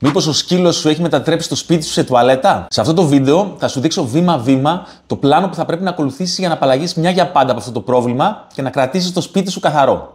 Μήπως ο σκύλος σου έχει μετατρέψει το σπίτι σου σε τουαλέτα? Σε αυτό το βίντεο θα σου δείξω βήμα-βήμα το πλάνο που θα πρέπει να ακολουθήσεις για να απαλλαγείς μια για πάντα από αυτό το πρόβλημα και να κρατήσεις το σπίτι σου καθαρό.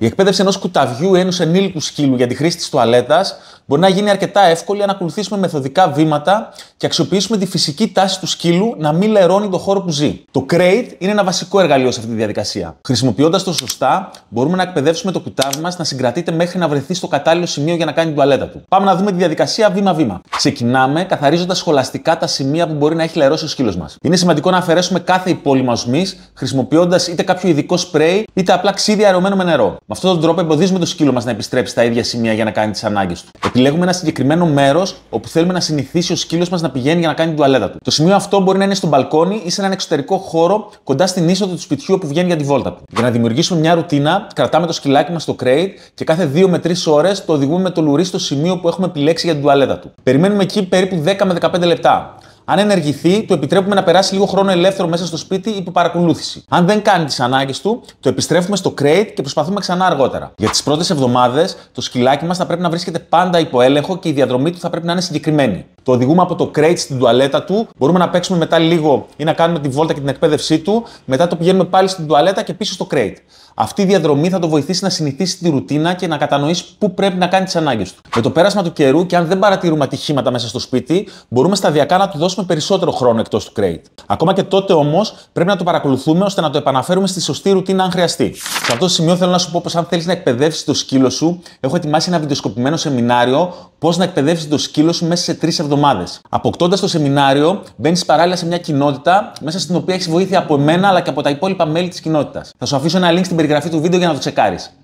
Η εκπαίδευση ενός κουταβιού ή ενός ενήλικου σκύλου για τη χρήση της τουαλέτας μπορεί να γίνει αρκετά εύκολη αν ακολουθήσουμε μεθοδικά βήματα και αξιοποιήσουμε τη φυσική τάση του σκύλου να μην λερώνει το χώρο που ζει. Το crate είναι ένα βασικό εργαλείο σε αυτή τη διαδικασία. Χρησιμοποιώντας το σωστά, μπορούμε να εκπαιδεύσουμε το κουτάβι μας να συγκρατείται μέχρι να βρεθεί στο κατάλληλο σημείο για να κάνει την τουαλέτα του. Πάμε να δούμε τη διαδικασία βήμα-βήμα. Ξεκινάμε καθαρίζοντας σχολαστικά τα σημεία που μπορεί να έχει λερώσει ο σκύλος μας. Είναι σημαντικό να αφαιρέσουμε κάθε υπόλοιμα οσμής χρησιμοποιώντας είτε κάποιο ειδικό σπρέι είτε απλά ξύδι αερωμένο με νερό. Με αυτόν τον τρόπο εμποδίζουμε το σκύλο μας να επιστρέψει στα ίδια σημεία για να κάνει τις ανάγκες του. Επιλέγουμε ένα συγκεκριμένο μέρος όπου θέλουμε να συνηθίσει ο σκύλος μας να πηγαίνει για να κάνει την τουαλέτα του. Το σημείο αυτό μπορεί να είναι στο μπαλκόνι ή σε έναν εξωτερικό χώρο κοντά στην είσοδο του σπιτιού όπου βγαίνει για τη βόλτα του. Για να δημιουργήσουμε μια ρουτίνα, κρατάμε το σκυλάκι μας στο crate και κάθε 2 με 3 ώρες το οδηγούμε με το λουρί στο σημείο που έχουμε επιλέξει για την τουαλέτα του. Περιμένουμε εκεί περίπου 10 με 15 λεπτά. Αν ενεργηθεί, του επιτρέπουμε να περάσει λίγο χρόνο ελεύθερο μέσα στο σπίτι υπό παρακολούθηση. Αν δεν κάνει τις ανάγκες του, το επιστρέφουμε στο crate και προσπαθούμε ξανά αργότερα. Για τις πρώτες εβδομάδες, το σκυλάκι μας θα πρέπει να βρίσκεται πάντα υπό έλεγχο και η διαδρομή του θα πρέπει να είναι συγκεκριμένη. Το οδηγούμε από το crate στην τουαλέτα του, μπορούμε να παίξουμε μετά λίγο ή να κάνουμε τη βόλτα και την εκπαίδευσή του, μετά το πηγαίνουμε πάλι στην τουαλέτα και πίσω στο crate. Αυτή η διαδρομή θα το βοηθήσει να συνηθίσει τη ρουτίνα και να κατανοήσει πού πρέπει να κάνει τις ανάγκες του. Με το πέρασμα του καιρού και αν δεν παρατηρούμε ατυχήματα μέσα στο σπίτι, μπορούμε σταδιακά να του δώσουμε περισσότερο χρόνο εκτός του crate. Ακόμα και τότε όμως πρέπει να το παρακολουθούμε ώστε να το επαναφέρουμε στη σωστή ρουτίνα αν χρειαστεί. Σε αυτό το σημείο θέλω να σου πω πως αν θέλεις να εκπαιδεύσεις το σκύλο σου, έχω ετοιμάσει ένα βιντεοσκοπημένο σεμινάριο πώς να εκπαιδεύσεις το σκύλο σου μέσα σε 3 εβδομάδες. Αποκτώντας το σεμινάριο, μπαίνεις παράλληλα σε μια κοινότητα μέσα στην οποία έχεις βοήθεια από εμένα αλλά και από τα υπόλοιπα μέλη της κοινότητας. Θα σου αφήσω ένα link στην περιγραφή του βίντεο για να το τσεκάρεις.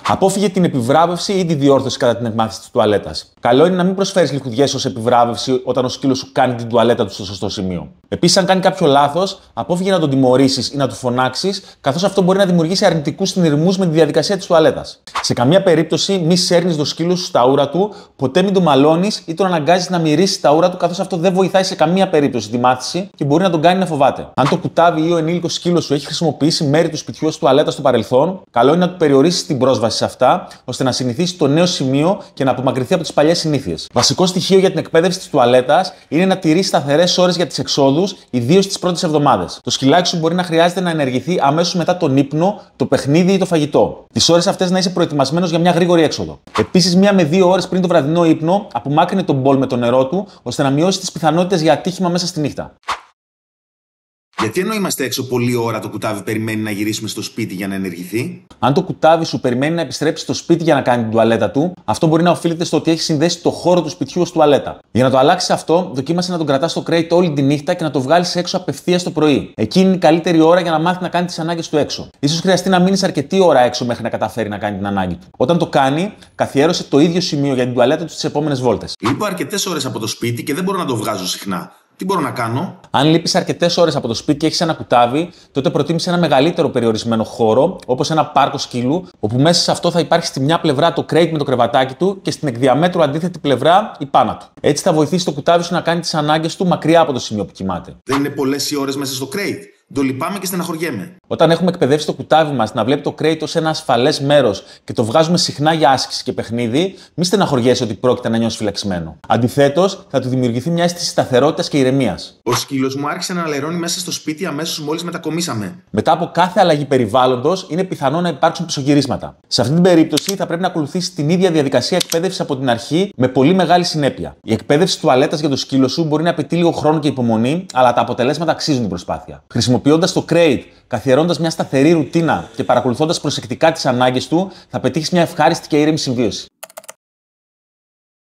Απόφυγε την επιβράβευση ή τη διόρθωση κατά την εκμάθηση της τουαλέτας. Καλό είναι να μην προσφέρεις λιχουδιές ως επιβράβευση όταν ο σκύλος σου κάνει την τουαλέτα του στο σωστό σημείο. Επίσης, αν κάνει κάποιο λάθος, απόφυγε να τον τιμωρήσεις ή να του φωνάξεις, καθώς αυτό μπορεί να δημιουργήσει αρνητικούς συνειρμούς με τη διαδικασία της τουαλέτας. Σε καμία περίπτωση, μη σέρνεις το σκύλο σου στα ούρα του, ποτέ μην τον μαλώνεις ή τον αναγκάζεις να μυρίσει τα ούρα του, καθώς αυτό δεν βοηθάει σε καμία περίπτωση τη μάθηση και μπορεί να τον κάνει να φοβάται. Αν το κουτάβι ή ο ενήλικος σκύλος σου έχει χρησιμοποιήσει μέρη του σπιτιού ως τουαλέτα στο παρελθόν, καλό είναι να του περιορίσεις την πρόσβαση σε αυτά, ώστε να συνηθίσει το νέο σημείο και να απομακρυνθεί από τις παλιές συνήθειες. Βασικό στοιχείο για την εκπαίδευση της τουαλέτας είναι να τηρείς σταθερές ώρες για τις εξόδους, ιδίως τις πρώτες εβδομάδες. Το σκυλάκι σου μπορεί να χρειάζεται να ενεργηθεί αμέσως μετά τον ύπνο, το παιχνίδι ή το φαγητό. Τις ώρες αυτές να είσαι προετοιμασμένος για μια γρήγορη έξοδο. Επίσης, 1 με 2 ώρες πριν το βραδινό ύπνο, απομάκρυνε τον μπολ με το νερό του, ώστε να μειώσει τις πιθανότητες για ατύχημα μέσα στη νύχτα. Γιατί ενώ είμαστε έξω πολλή ώρα, το κουτάβι περιμένει να γυρίσουμε στο σπίτι για να ενεργηθεί? Αν το κουτάβι σου περιμένει να επιστρέψει στο σπίτι για να κάνει την τουαλέτα του, αυτό μπορεί να οφείλεται στο ότι έχει συνδέσει το χώρο του σπιτιού ως τουαλέτα. Για να το αλλάξει αυτό, δοκίμασε να τον κρατάς στο crate όλη τη νύχτα και να το βγάλεις έξω απευθείας το πρωί. Εκεί είναι η καλύτερη ώρα για να μάθει να κάνει τις ανάγκες του έξω. Ίσως χρειαστεί να μείνεις αρκετή ώρα έξω μέχρι να καταφέρει να κάνει την ανάγκη του. Όταν το κάνει, καθιέρωσε το ίδιο σημείο για την τουαλέτα του στις επόμενες βόλτες. Λείπω αρκετές ώρες από το σπίτι και δεν μπορώ να το βγάζω συχνά. Τι μπορώ να κάνω? Αν λείπεις αρκετές ώρες από το σπίτι και έχεις ένα κουτάβι, τότε προτίμησε ένα μεγαλύτερο περιορισμένο χώρο, όπως ένα πάρκο σκύλου, όπου μέσα σε αυτό θα υπάρχει στη μια πλευρά το crate με το κρεβατάκι του και στην εκδιαμέτρου αντίθετη πλευρά η πάνα του. Έτσι θα βοηθήσει το κουτάβι σου να κάνει τις ανάγκες του μακριά από το σημείο που κοιμάται. Δεν είναι πολλές οι ώρες μέσα στο crate. Το λυπάμαι και στεναχωριέμαι. Όταν έχουμε εκπαιδεύσει το κουτάβι μας να βλέπει το crate ως ένα ασφαλές μέρος και το βγάζουμε συχνά για άσκηση και παιχνίδι, μη στεναχωριέσαι ότι πρόκειται να νιώσει φυλαξιμένο. Αντιθέτως, θα του δημιουργηθεί μια αίσθηση σταθερότητας και ηρεμίας. Ο σκύλος μου άρχισε να λερώνει μέσα στο σπίτι αμέσως μόλις μετακομίσαμε. Μετά από κάθε αλλαγή περιβάλλοντος, είναι πιθανό να υπάρξουν πισωγυρίσματα. Σε αυτή την περίπτωση, θα πρέπει να ακολουθήσει την ίδια διαδικασία εκπαίδευση από την αρχή με πολύ μεγάλη συνέπεια. Η εκπαίδευση τουαλέτας για το σκύλο σου μπορεί να απαιτεί λίγο χρόνο και υπομονή, αλλά τα αποτελέσματα αξίζουν την προσπάθεια. Χρησιμοποιώντας το crate, καθιερώντας μια σταθερή ρουτίνα και παρακολουθώντας προσεκτικά τις ανάγκες του, θα πετύχεις μια ευχάριστη και ήρεμη συμβίωση.